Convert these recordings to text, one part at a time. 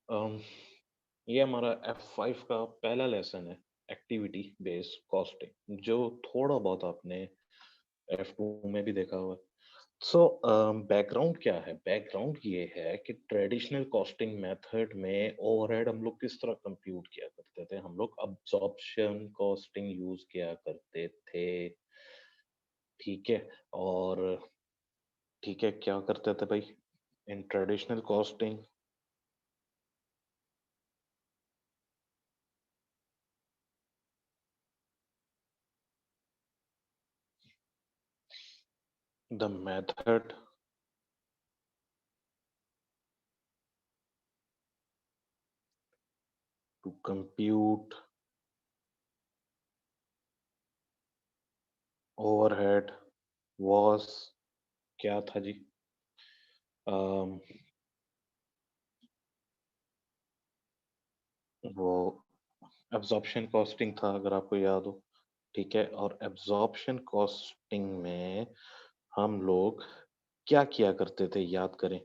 अम, ये हमारा F5 का पहला लेसन है, एक्टिविटी बेस्ड कॉस्टिंग, जो थोड़ा बहुत आपने F2 में भी देखा हुआ है। सो बैकग्राउंड क्या है? बैकग्राउंड ये है कि ट्रेडिशनल कॉस्टिंग मेथड में ओवरहेड हम लोग किस तरह कंप्यूट किया करते थे। हम लोग अब्जॉर्प्शन कॉस्टिंग यूज किया करते थे, ठीक है। और ठीक है, क्या करते थे भाई in traditional costing? The method to compute overhead was, क्या था जी? अम, वो एब्जॉर्प्शन कॉस्टिंग था, अगर आपको याद हो, ठीक है। और एब्जॉर्प्शन कॉस्टिंग में हम लोग क्या किया करते थे, याद करें।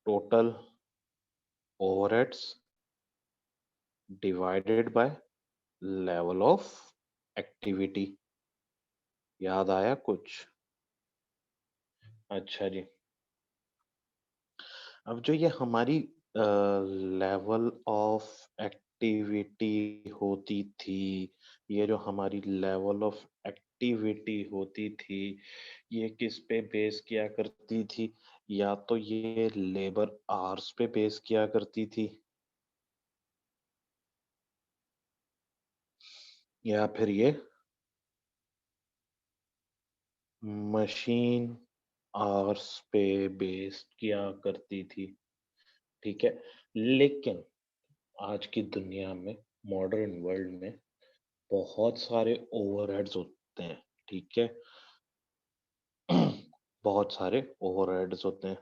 Total overheads divided by level of activity. याद आया कुछ? अच्छा जी। अब जो ये हमारी लेवल ऑफ एक्टिविटी होती थी, ये जो हमारी लेवल ऑफ एक्टिविटी होती थी, ये किस पे बेस किया करती थी? या तो ये लेबर आवर्स पे बेस किया करती थी, या फिर ये मशीन आवर्स पे बेस किया करती थी, ठीक है। लेकिन आज की दुनिया में, मॉडर्न वर्ल्ड में, बहुत सारे ओवरहेड्स होते हैं, ठीक है। बहुत सारे ओवरहेड्स होते हैं,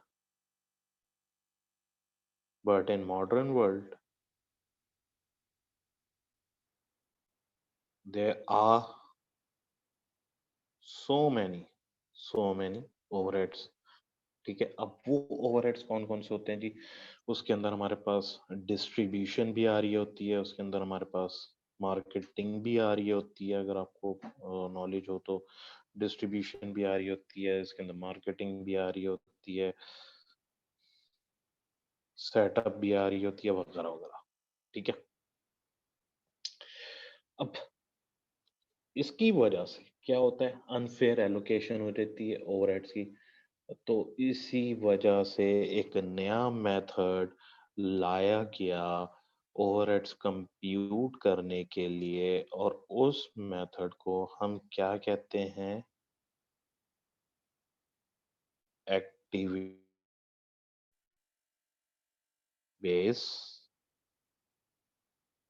but in modern world there are so many so many overheads, ठीक है। अब वो ओवरहेड्स कौन कौन से होते हैं जी? उसके अंदर हमारे पास डिस्ट्रीब्यूशन भी आ रही होती है, उसके अंदर हमारे पास मार्केटिंग भी आ रही होती है, अगर आपको नॉलेज हो तो। डिस्ट्रीब्यूशन भी आ रही होती है, इसके अंदर मार्केटिंग भी आ रही होती है, सेटअप भी आ रही होती है, वगैरह वगैरह, ठीक है। अब इसकी वजह से क्या होता है, अनफेयर एलोकेशन हो जाती है ओवरहेड्स की। तो इसी वजह से एक नया मेथड लाया गया ओवरहेड्स कंप्यूट करने के लिए, और उस मेथड को हम क्या कहते हैं? Activity base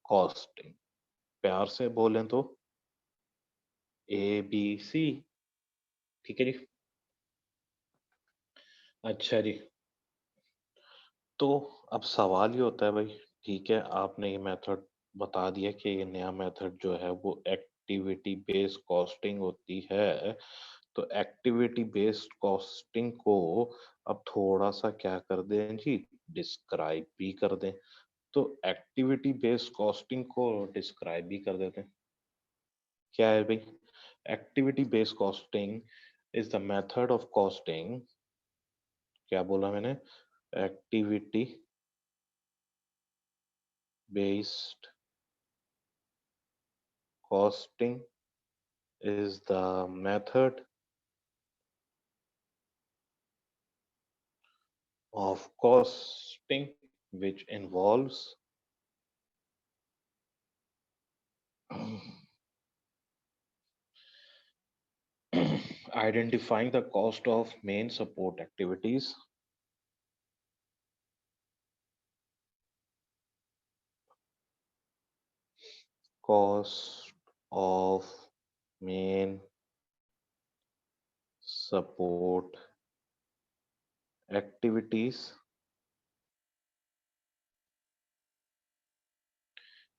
costing. प्यार से बोलें तो ABC, ठीक है जी। अच्छा जी। तो अब सवाल ये होता है भाई, ठीक है, आपने ये मेथड बता दिया कि ये नया मेथड जो है वो एक्टिविटी बेस्ड कॉस्टिंग होती है। तो एक्टिविटी बेस्ड कॉस्टिंग को अब थोड़ा सा क्या कर दें जी, डिस्क्राइब भी कर दें। तो एक्टिविटी बेस्ड कॉस्टिंग को डिस्क्राइब भी कर देते हैं। क्या है भाई? Activity based costing is the method of costing, क्या बोला मैंने? Activity based costing is the method of costing which involves identifying the cost of main support activities, cost of main support activities,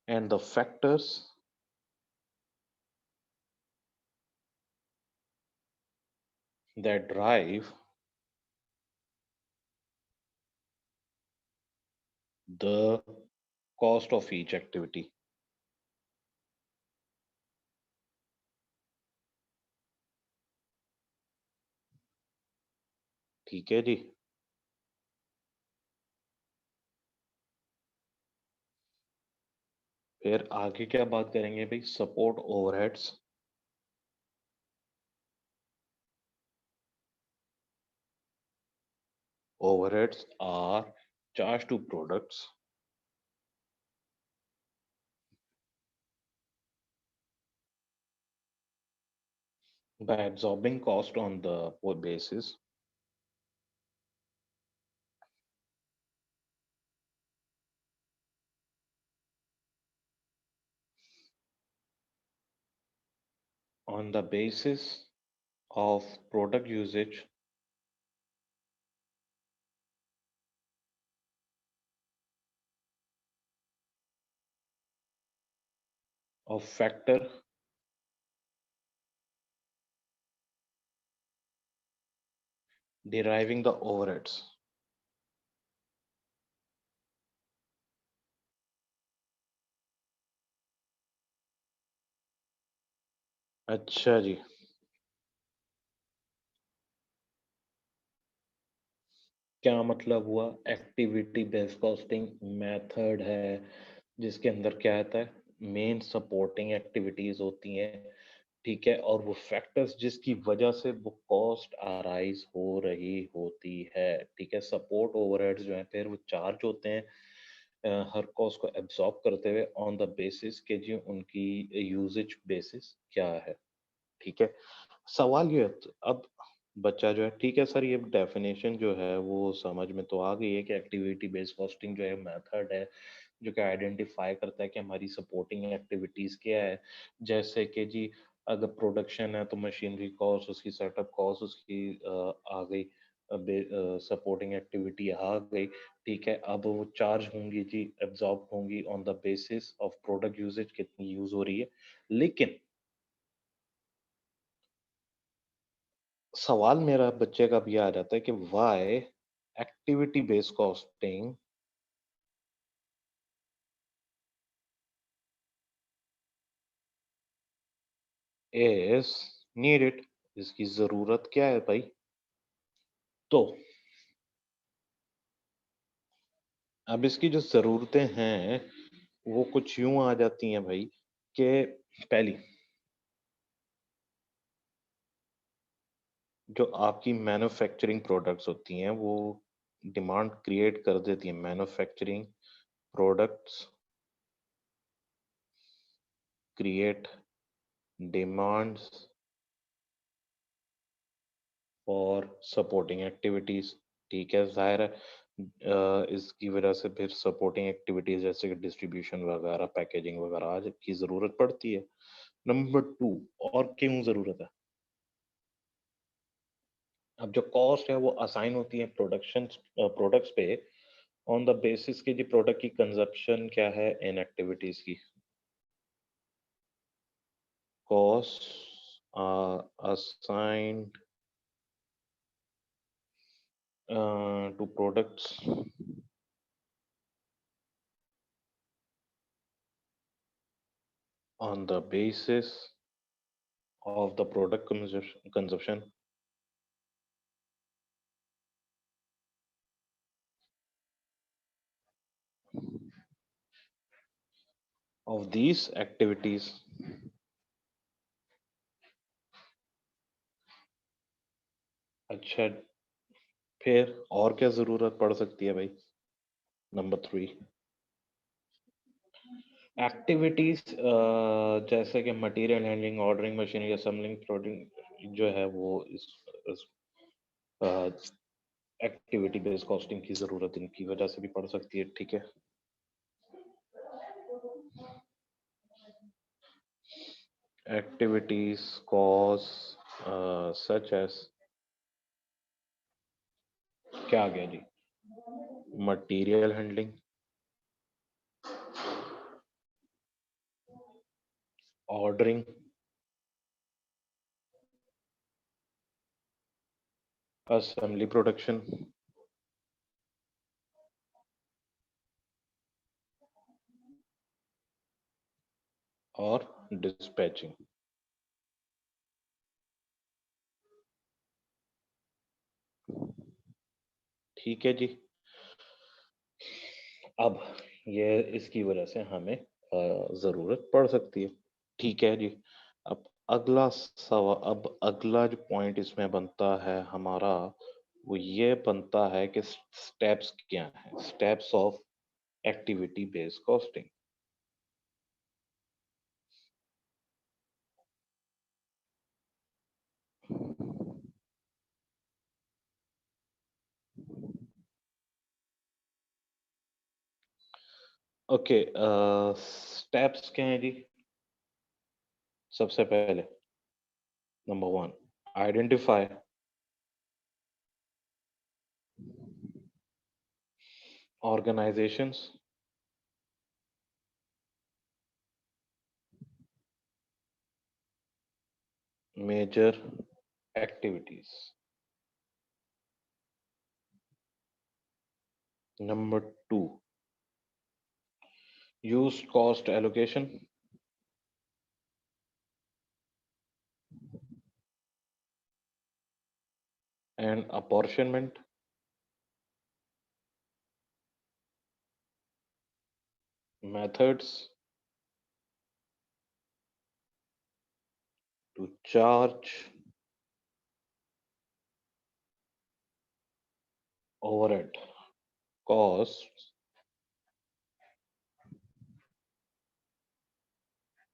and the factors that drive the cost of each activity. ठीक है जी। फिर आगे क्या बात करेंगे भाई, support overheads. Overheads are charged to products by absorbing cost on the basis on the basis of product usage of factor deriving the overheads। अच्छा जी। क्या मतलब हुआ, एक्टिविटी बेस्ड कॉस्टिंग मेथड है जिसके अंदर क्या आता है, मेन सपोर्टिंग एक्टिविटीज होती हैं, ठीक है, और वो फैक्टर्स जिसकी वजह से वो कॉस्ट अराइज हो रही होती है, ठीक है। सपोर्ट ओवरहेड्स जो है फिर वो चार्ज होते हैं हर कॉस्ट को एब्जॉर्ब करते हुए ऑन द बेसिस के जी उनकी यूजेज बेसिस क्या है, ठीक है। सवाल ये है, अब बच्चा जो है, ठीक है सर, ये डेफिनेशन जो है वो समझ में तो आ गई है कि एक्टिविटी बेस्ड कॉस्टिंग जो है मेथड है जो कि आइडेंटिफाई करता है कि हमारी सपोर्टिंग एक्टिविटीज क्या है। जैसे कि जी अगर प्रोडक्शन है तो मशीनरी कॉस्ट, उसकी सेटअप कॉस्ट, उसकी आ गई, सपोर्टिंग एक्टिविटी आ गई, ठीक है। अब वो चार्ज होंगी जी, एब्जॉर्ब होंगी on the basis of product usage, कितनी यूज हो रही है। लेकिन सवाल मेरा बच्चे का भी आ जाता है कि why activity based costing is needed, इसकी जरूरत क्या है भाई। तो अब इसकी जो जरूरतें हैं वो कुछ यूं आ जाती हैं भाई कि पहली, जो आपकी मैन्युफैक्चरिंग प्रोडक्ट्स होती हैं वो डिमांड क्रिएट कर देती है। Manufacturing products create demands for supporting activities, ठीक है। जाहिर है इसकी वजह से फिर सपोर्टिंग एक्टिविटीज जैसे कि डिस्ट्रीब्यूशन वगैरह, पैकेजिंग वगैरह आज की जरूरत पड़ती है। नंबर टू, और क्यों जरूरत है, अब जो कॉस्ट है वो असाइन होती है प्रोडक्शन प्रोडक्ट्स पे ऑन द बेसिस की जी प्रोडक्ट की कंजप्शन क्या है इन एक्टिविटीज की। Cost assigned to products on the basis of the product consumption of these activities। अच्छा, फिर और क्या जरूरत पड़ सकती है भाई। नंबर थ्री, एक्टिविटीज जैसे कि material handling, ordering, machinery assembling, product जो है वो इस एक्टिविटी बेस्ड कॉस्टिंग की जरूरत इनकी वजह से भी पड़ सकती है, ठीक है। एक्टिविटीज कॉज सच एज, क्या आ गया जी, material handling, ordering, assembly, production, और डिस्पैचिंग। ठीक है जी। अब ये इसकी वजह से हमें जरूरत पड़ सकती है। ठीक है जी। अब अगला सवाल, अब अगला जो पॉइंट इसमें बनता है हमारा, वो ये बनता है कि स्टेप्स क्या हैं, steps of activity based costing. Okay, steps क्या हैं जी? सबसे पहले number one, identify organisations, major activities. Number two, use cost allocation and apportionment methods to charge overhead costs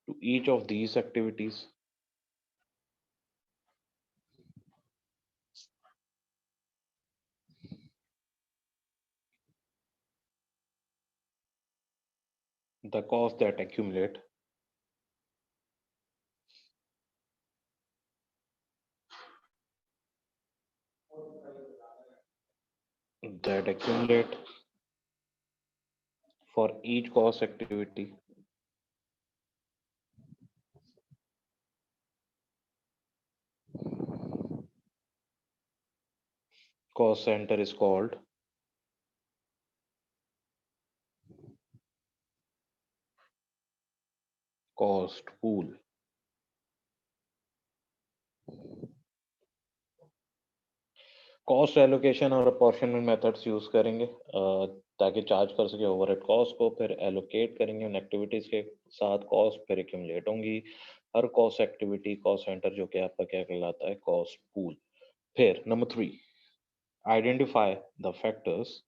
to each of these activities. The costs that accumulate for each cost activity. Cost center is called cost pool. Cost allocation और apportionment methods use करेंगे ताकि charge कर सके overhead cost को, फिर allocate करेंगे उन activities के साथ, कॉस्ट फिर एक्यूमुलेट होंगी। हर कॉस्ट एक्टिविटी कॉस्ट सेंटर जो कि आपका क्या कहलाता है, कॉस्ट पूल। फिर number three, identify the factors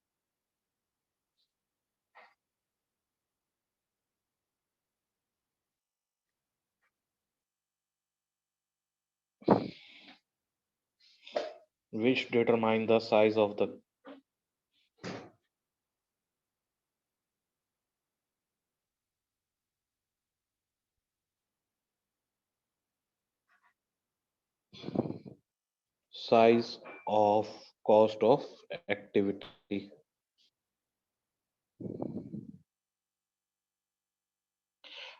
which determine the size of the size of cost of activity।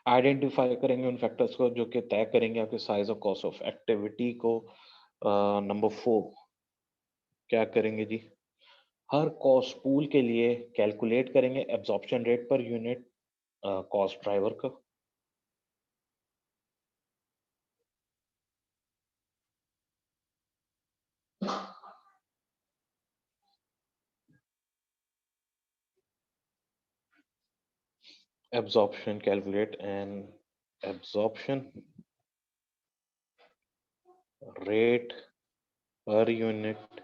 Identify करेंगे उन फैक्टर्स को जो कि तय करेंगे आपके size of cost of activity को। नंबर फोर, क्या करेंगे जी, हर कॉस्ट पूल के लिए कैलकुलेट करेंगे absorption rate per unit cost driver का। absorption, calculate an absorption rate per unit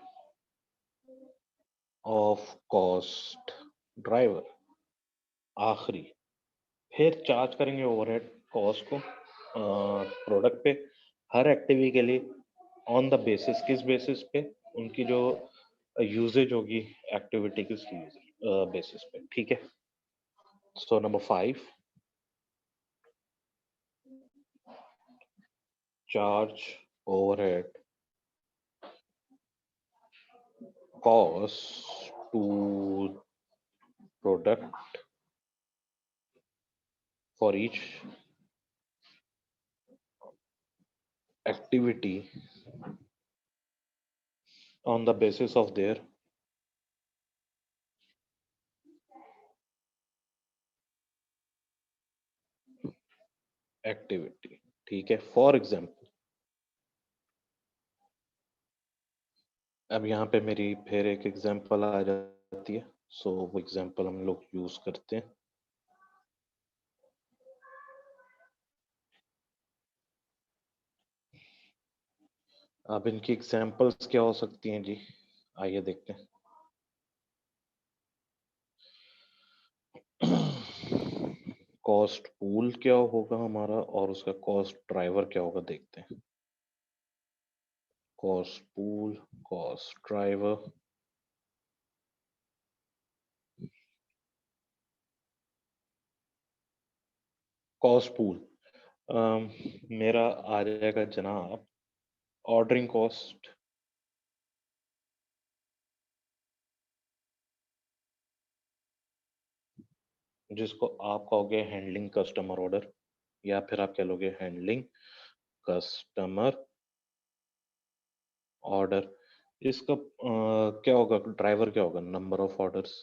of cost driver. आखिरी, फिर चार्ज करेंगे ओवरहेड कॉस्ट को प्रोडक्ट पे हर एक्टिविटी के लिए, ऑन द बेसिस, किस बेसिस पे, उनकी जो यूजेज होगी एक्टिविटी की, उसकी बेसिस पे। ठीक है। So number five, charge overhead costs to product for each activity on the basis of their activity, ठीक है। फॉर एग्जाम्पल, अब यहाँ पे मेरी फिर एक एग्जाम्पल आ जाती है, सो वो एग्जाम्पल हम लोग यूज करते हैं। अब इनकी एग्जाम्पल्स क्या हो सकती हैं जी, आइए देखते हैं। कॉस्ट पूल क्या होगा हमारा और उसका कॉस्ट ड्राइवर क्या होगा, देखते हैं। Cost pool, cost driver, cost pool मेरा आ जाएगा जनाब ऑर्डरिंग कॉस्ट, जिसको आप कहोगे हैंडलिंग कस्टमर ऑर्डर, या फिर आप कह लोगे हैंडलिंग कस्टमर ऑर्डर। इसका क्या होगा, ड्राइवर क्या होगा, नंबर ऑफ ऑर्डर्स,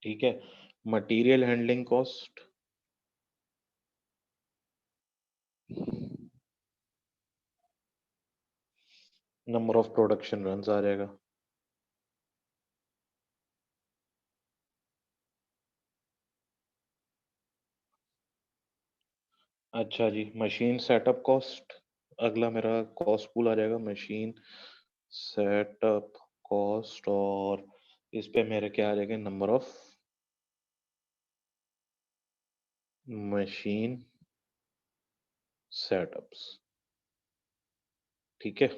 ठीक है। Material handling cost, number of production runs आ जाएगा। अच्छा जी, मशीन सेटअप कॉस्ट, अगला मेरा कॉस्ट पूल आ जाएगा मशीन सेटअप कॉस्ट, और इस पे मेरे क्या आ जाएगा, नंबर ऑफ मशीन सेटअप्स, ठीक है।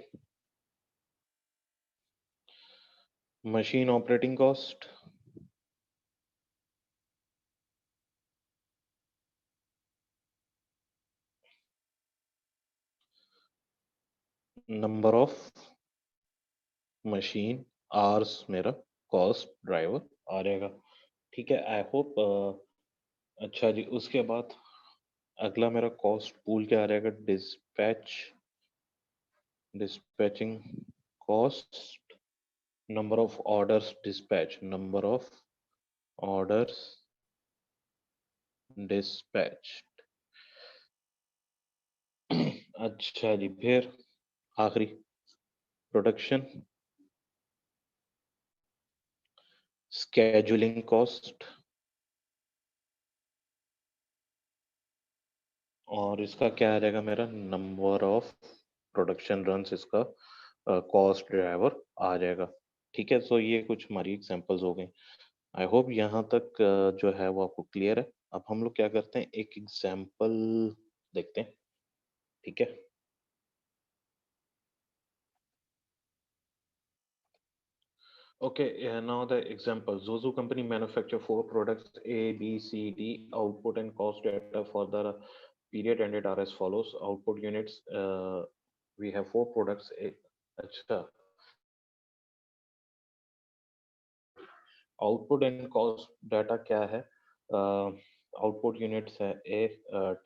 Machine operating cost, number of machine hours, मेरा कॉस्ट ड्राइवर आ जाएगा, ठीक है। आई होप अच्छा जी, उसके बाद अगला मेरा कॉस्ट पूल क्या आ जाएगा, dispatch, dispatching cost, number of orders dispatch, number of orders dispatch. अच्छा जी, फिर आखिरी प्रोडक्शन स्केड्यूलिंग कॉस्ट, और इसका क्या आ जाएगा, मेरा नंबर ऑफ प्रोडक्शन रन्स, इसका कॉस्ट ड्राइवर आ जाएगा, ठीक है। सो ये कुछ हमारी एग्जांपल्स हो गई। आई होप यहाँ तक जो है वो आपको क्लियर है। अब हम लोग क्या करते हैं, एक एग्जांपल देखते हैं, ठीक है। Okay, now the example. Zozo company manufacture four products A, B, C, D. Output and cost data for the period ended are as follows. Output units, we have four products. A, अच्छा, output and cost data क्या है? Output units है A,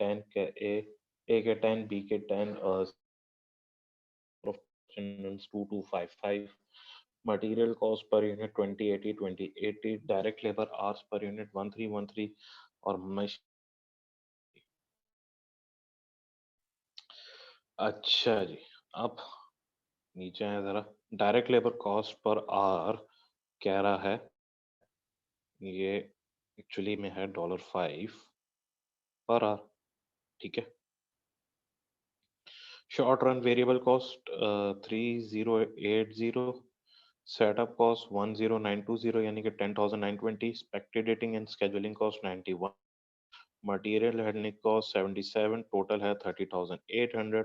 10 के A के 10, B के 10, professionals 2255. Material cost per unit 2080, 2080. Direct labor hours per unit 1313, और मश अच्छा जी, अब नीचे है जरा, direct labour cost per hour कह रहा है, ये एक्चुअली में है $5 पर आवर, ठीक है। Short run variable cost 3080, setup cost 10920 यानी कि 10,920, expected dating and scheduling cost 91, material handling cost 77, total है 30,800।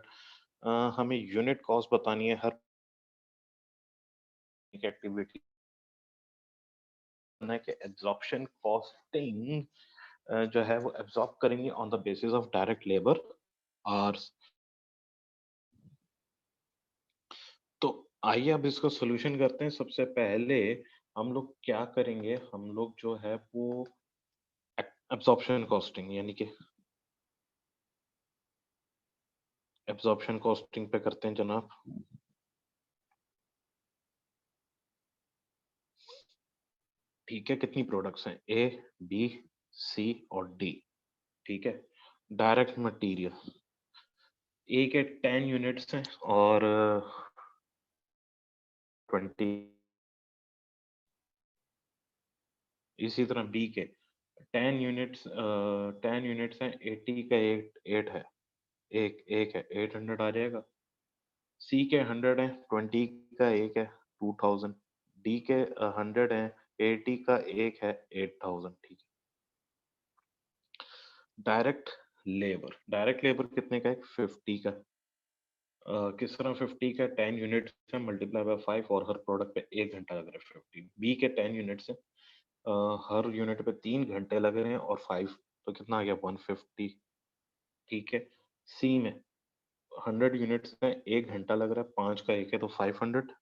हमें यूनिट कॉस्ट बतानी है हर एक्टिविटी के एब्जॉर्प्शन कॉस्टिंग जो है वो एब्जॉर्ब करेंगे on the basis of direct labour hours. तो आइए अब इसका सॉल्यूशन करते हैं। सबसे पहले हम लोग क्या करेंगे, हम लोग जो है वो एब्जॉर्प्शन कॉस्टिंग यानी कि एब्जॉर्प्शन कॉस्टिंग पे करते हैं जनाब। ठीक है, कितनी प्रोडक्ट्स हैं, ए, बी, सी और डी। ठीक है, डायरेक्ट मटेरियल ए के 10 यूनिट्स हैं और 20, इसी तरह बी के 10 यूनिट्स हैं, 80 का 8 है, एक एक है, 800 आ जाएगा। सी के 100 है, 20 का एक है, 2000। डी के 100 है, 80 का एक है, 8000। ठीक है। डायरेक्ट लेबर कितने का है, 50 का। किस तरह 50 का 10 यूनिट है, मल्टीप्लाई बाय 5 और हर प्रोडक्ट पे 1 घंटा लग रहा है 50। बी के 10 यूनिट्स है, हर यूनिट पे 3 घंटे लग रहे हैं और 5, तो कितना आ गया, 150। ठीक है। सी में 100 यूनिट्स में 1 घंटा लग रहा है, 5 का एक है तो 500।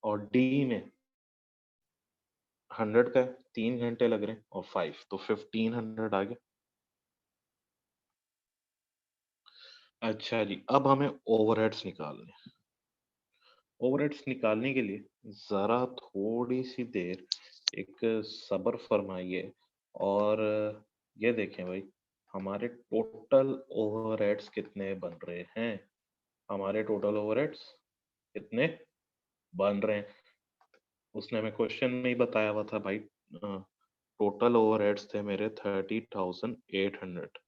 और डी में 100 का है, 3 घंटे लग रहे हैं और 5, तो 1500 आ गया। अच्छा जी, अब हमें ओवरहेड्स निकालने हैं। ओवरहेड्स निकालने के लिए जरा थोड़ी सी देर एक सब्र फरमाइए और ये देखें भाई, हमारे टोटल ओवरहेड्स कितने बन रहे हैं। हमारे टोटल ओवरहेड्स कितने बन रहे हैं, उसने हमें क्वेश्चन में ही बताया हुआ था भाई। टोटल ओवरहेड्स थे मेरे 30,800।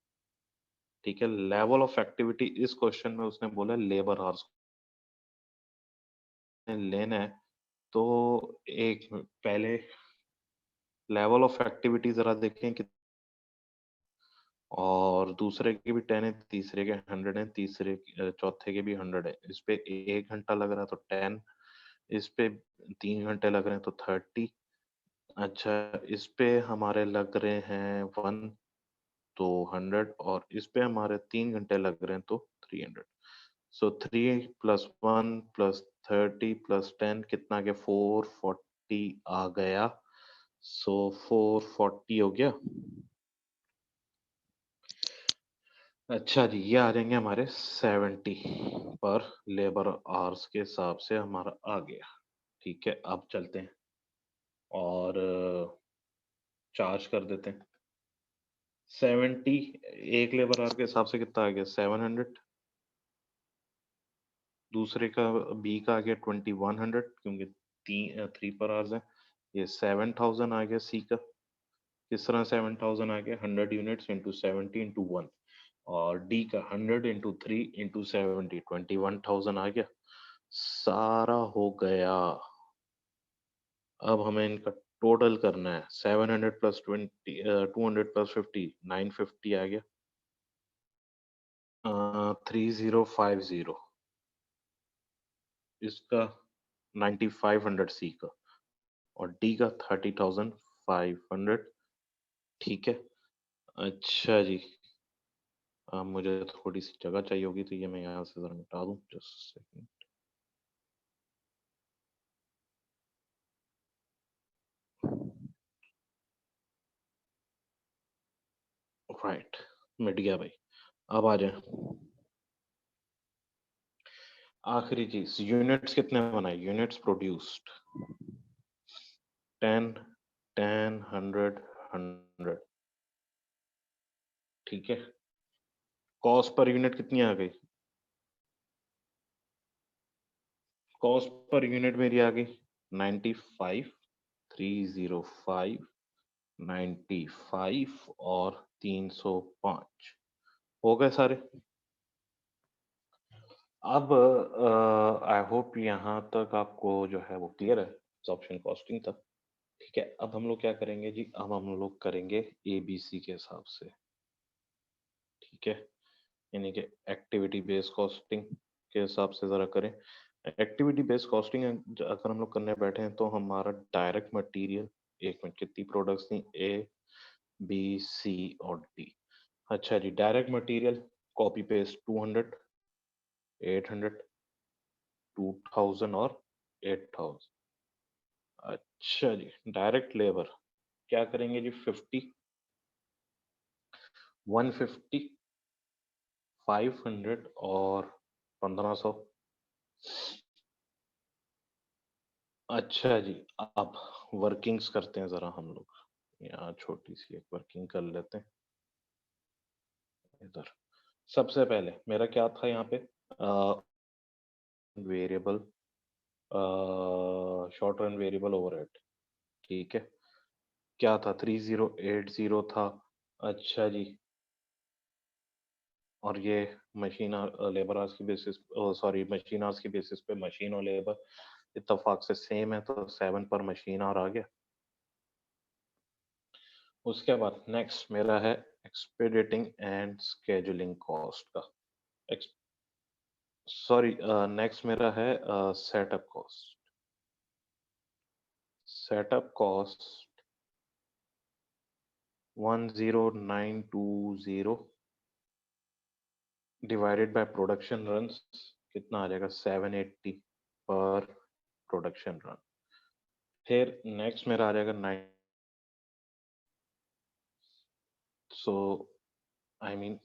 ठीक है, लेवल ऑफ एक्टिविटी इस क्वेश्चन में उसने बोला लेबर आवर्स लेना है। तो एक पहले लेवल ऑफ एक्टिविटी जरा देखें कि, और दूसरे के भी 10 है, तीसरे के 100 है, चौथे के भी 100 है। इस पे 1 घंटा लग रहा है तो 10, इस पे 3 घंटे लग रहे हैं तो 30। अच्छा, इस पे हमारे लग रहे हैं 1, तो 100, और इस पे हमारे 3 घंटे लग रहे हैं तो 300। सो 3 + 1 + 30 + 10 कितना आ गया, 440 आ गया। सो 440 हो गया। अच्छा जी, ये आ जाएंगे हमारे 70 पर लेबर आवर्स के हिसाब से हमारा आ गया। ठीक है, अब चलते हैं और चार्ज कर देते हैं। 70 एक लेबर आवर के हिसाब से कितना आ गया, 700। दूसरे का बी का आ गया 2100, क्योंकि 3 पर आवर्स है। ये 7000 आ गया सी का। किस तरह 7000 आ गया, 100 यूनिट्स इंटू 70 इंटू 1। और डी का 100 इंटू 3 इंटू 70, 21,000 आ गया। सारा हो गया। अब हमें इनका टोटल करना है। 700 + 20 200 + 50 950 आ गया। 3050 इसका, 9500 सी का, और डी का 30,500। ठीक है। अच्छा जी, मुझे थोड़ी सी जगह चाहिए होगी तो ये मैं यहाँ से जरा मिटा दूं, जस्ट सेकंड। राइट, मिट गया भाई। अब आ जाए आखिरी चीज, यूनिट्स कितने बनाए, यूनिट्स प्रोड्यूस्ड 10 10 100 100। ठीक है, कॉस्ट पर यूनिट कितनी आ गई, कॉस्ट पर यूनिट मेरी आ गई 95, 305, 95 और 305 हो गए सारे। अब आई होप यहाँ तक आपको जो है वो क्लियर है, ऑप्शन कॉस्टिंग तक। ठीक है, अब हम लोग क्या करेंगे जी, अब हम लोग करेंगे ABC के हिसाब से। ठीक है, यानी कि एक्टिविटी बेस्ड कॉस्टिंग के हिसाब से जरा करें। एक्टिविटी बेस्ड कॉस्टिंग अगर हम लोग करने बैठे हैं तो हमारा डायरेक्ट मटेरियल, एक मिनट, कितनी प्रोडक्ट्स थी, ए, बी, सी और डी। अच्छा जी, डायरेक्ट मटेरियल कॉपी पेस्ट 200, 800, 2000 और 8000। अच्छा जी, डायरेक्ट लेबर क्या करेंगे जी, 50, 150, 500 और 1500। अच्छा जी, अब वर्किंग्स करते हैं ज़रा हम लोग। यहाँ छोटी सी एक वर्किंग कर लेते हैं इधर। सबसे पहले मेरा क्या था यहाँ पे, variable, short run variable overhead, ठीक है। क्या था, 3080 था। अच्छा जी। और ये मशीन लेबर आवर्स की बेसिस, सॉरी मशीन आवर्स की बेसिस पे मशीन और लेबर इत्तेफाक से सेम है, तो 7 पर मशीन आवर आ गया। उसके बाद नेक्स्ट मेरा है एक्सपेडिटिंग एंड स्केड्यूलिंग कॉस्ट का। सॉरी, नेक्स्ट मेरा है setup cost. Setup cost 10920 divided by production runs, कितना आ जाएगा, 780 पर प्रोडक्शन रन। फिर नेक्स्ट मेरा आ जाएगा 9, so I mean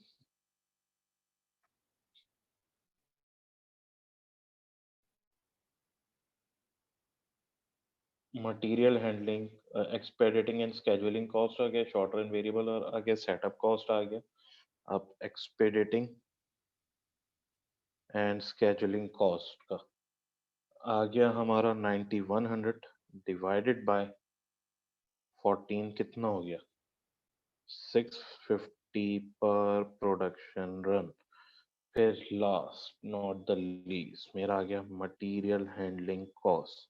material handling, expediting and scheduling cost आ गया, शॉर्ट रन वेरिएबल और आ गया, सेटअप कॉस्ट आ गया। अब एक्सपेडिटिंग एंड स्केड्यूलिंग कॉस्ट का आ गया हमारा 9100 डिवाइडेड बाय 14, कितना हो गया, 650 पर प्रोडक्शन रन। फिर लास्ट नॉट द लीस्ट मेरा आ गया material handling cost.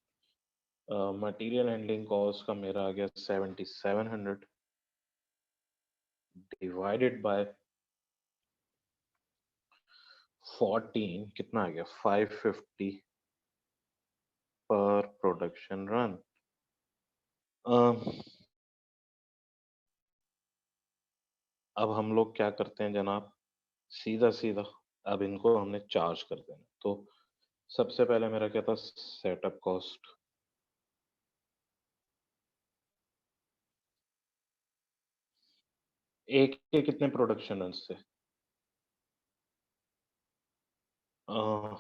Material handling cost का मेरा आ गया 7700 डिवाइडेड बाय 14, कितना आ गया, 550 पर प्रोडक्शन रन। अब हम लोग क्या करते हैं जनाब, सीधा सीधा अब इनको हमने चार्ज कर देना। तो सबसे पहले मेरा क्या था, सेटअप कॉस्ट। एक के कितने प्रोडक्शन रन थे, अह,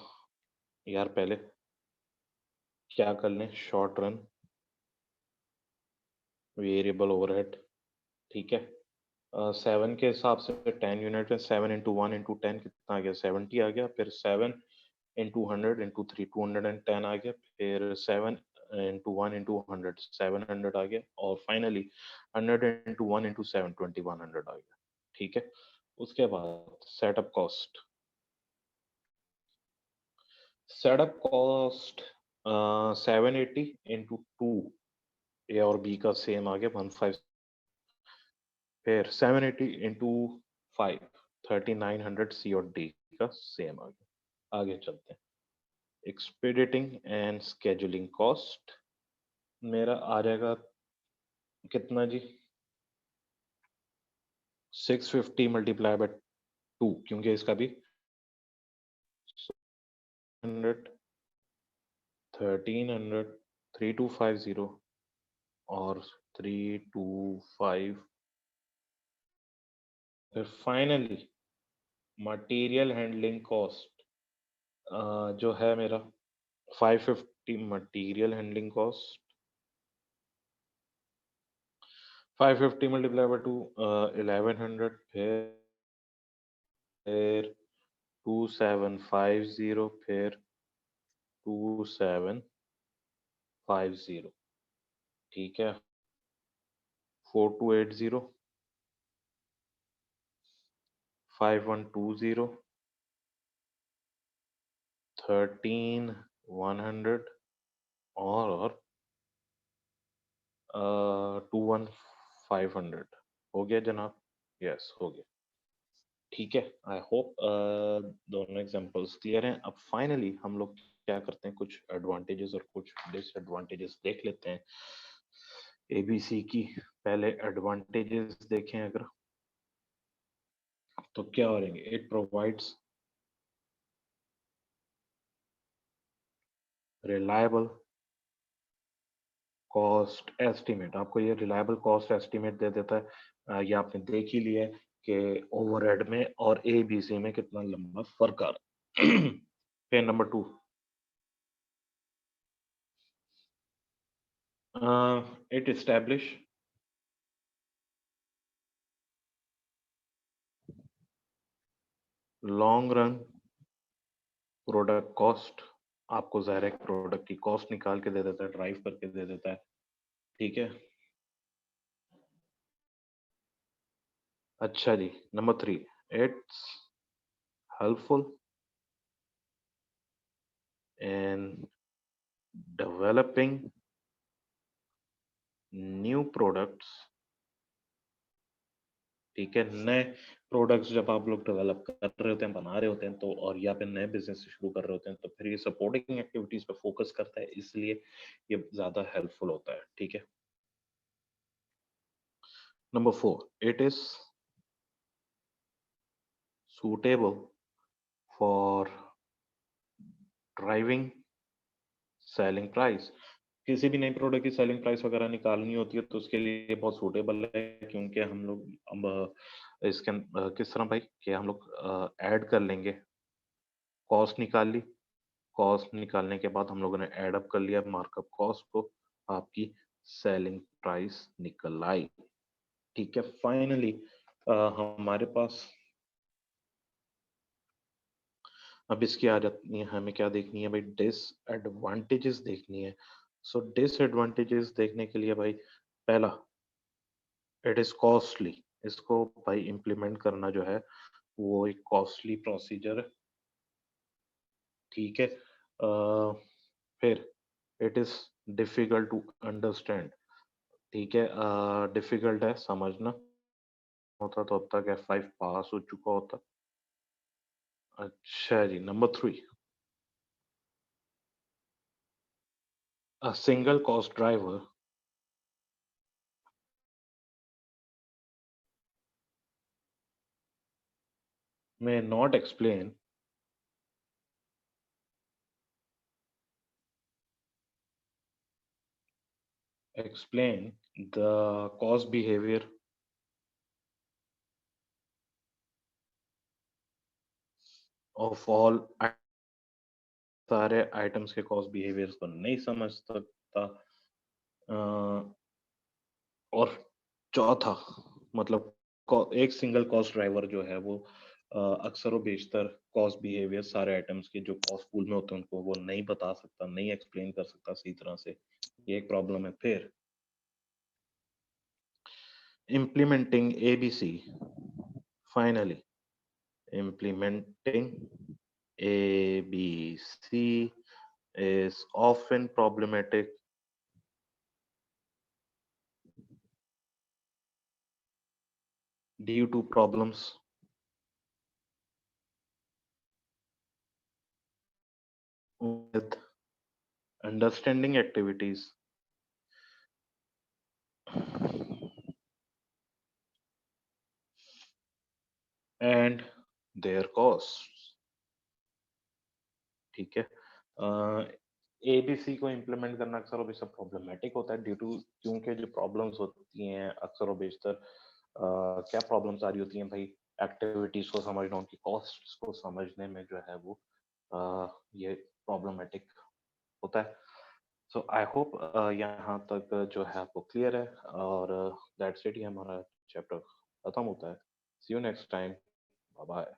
यार पहले क्या कर लें, शॉर्ट रन वेरिएबल ओवरहेड, ठीक है। 7 के हिसाब से 10 यूनिट है, 7 × 1 × 10 कितना आ गया, 70 आ गया। फिर 7 × 100 × 3 210 आ गया। फिर 7 × 1 × 100 700 आ गया। और फाइनली 100 × 1 × 7 2100 आ गया, ठीक है। उसके बाद सेटअप कॉस्ट, सेटअप कॉस्ट 780 × 2, ए और बी का सेम आ गया 15। फिर 780 × 5 3900 सी और डी का सेम आ गया। आगे चलते हैं, एक्सपेडिटिंग एंड स्केड्यूलिंग कॉस्ट मेरा आ जाएगा कितना जी, 650 मल्टीप्लाई बाय 2, क्योंकि इसका भी 100 1300 3250 और 325। फिर फाइनली मटेरियल हैंडलिंग कॉस्ट जो है मेरा 550 material handling cost, 550 multiply by 2 1100। फिर 2750, फिर 2750, ठीक है। 4280, 5120, 13100 और 21500। हो गया जनाब, यस हो गया, ठीक है। आई होप दोनों एग्जांपल्स क्लियर हैं। अब फाइनली हम लोग क्या करते हैं, कुछ एडवांटेजेस और कुछ डिसएडवांटेजेस देख लेते हैं एबीसी की। पहले एडवांटेजेस देखें अगर, तो क्या हो रहेंगे, it provides reliable cost estimate. आपको ये रिलायबल कॉस्ट एस्टीमेट दे देता है। ये आपने देख ही लिया है कि ओवरहेड में और एबीसी में कितना लंबा फर्क आ रहा है। फिर number 2, It establish long run product cost, आपको डायरेक्ट प्रोडक्ट की कॉस्ट निकाल के दे देता है, ड्राइव करके दे देता है, ठीक है। अच्छा जी, number 3, it's helpful in developing new products, ठीक है। नए प्रोडक्ट्स जब आप लोग डेवलप कर रहे होते हैं, बना रहे होते हैं, तो और या फिर नए बिजनेस शुरू कर रहे होते हैं, तो फिर ये सपोर्टिंग एक्टिविटीज पे फोकस करता है, इसलिए ये ज्यादा हेल्पफुल होता है, ठीक है। Number 4, it is suitable for driving selling price. किसी भी नई प्रोडक्ट की सेलिंग प्राइस वगैरह निकालनी होती है तो उसके लिए बहुत सूटेबल है, क्योंकि हम लोग अब इसके किस तरह भाई कि हम लोग ऐड कर लेंगे, कॉस्ट निकाल ली, कॉस्ट निकालने के बाद हम लोगों ने ऐड अप कर लिया मार्कअप कॉस्ट को, आपकी सेलिंग प्राइस निकल आई, ठीक है। फाइनली हमारे पास अब इसकी आ जाती है, हमें क्या देखनी है भाई, डिसएडवांटेजेस देखनी है। सो डिसएडवांटेजेस देखने के लिए भाई, पहला, इट इज कॉस्टली, इसको भाई इम्प्लीमेंट करना जो है वो एक कॉस्टली प्रोसीजर है, ठीक है। फिर it is difficult to understand, ठीक है, डिफिकल्ट है समझना, होता तो अब तक F5 पास हो चुका होता। अच्छा जी, number 3, a single cost driver may not explain the cost behavior of all सारे आइटम्स के कॉस्ट बिहेवियर्स को नहीं समझ सकता। और चौथा, मतलब एक सिंगल कॉस्ट ड्राइवर जो है वो अक्सर व बेशतर कॉस्ट बिहेवियर सारे आइटम्स के जो कॉस्ट पूल में होते हैं उनको वो नहीं बता सकता, नहीं एक्सप्लेन कर सकता सही तरह से, ये एक प्रॉब्लम है। फिर implementing ABC, finally implementing ABC is often problematic due to problems with understanding activities and their costs, ठीक है। एबीसी को इम्प्लीमेंट करना अक्सर और बेशतर प्रॉब्लमेटिक होता है ड्यू टू, क्योंकि जो प्रॉब्लम्स होती हैं अक्सर और बेशतर क्या प्रॉब्लम्स आ रही होती हैं भाई, एक्टिविटीज को समझना, उनकी कॉस्ट्स को समझने में जो है वो ये प्रॉब्लमेटिक होता है। सो आई होप यहाँ तक जो है आपको क्लियर है, और दैट्स इट, ही हमारा चैप्टर खत्म होता है। See you next time, bye bye.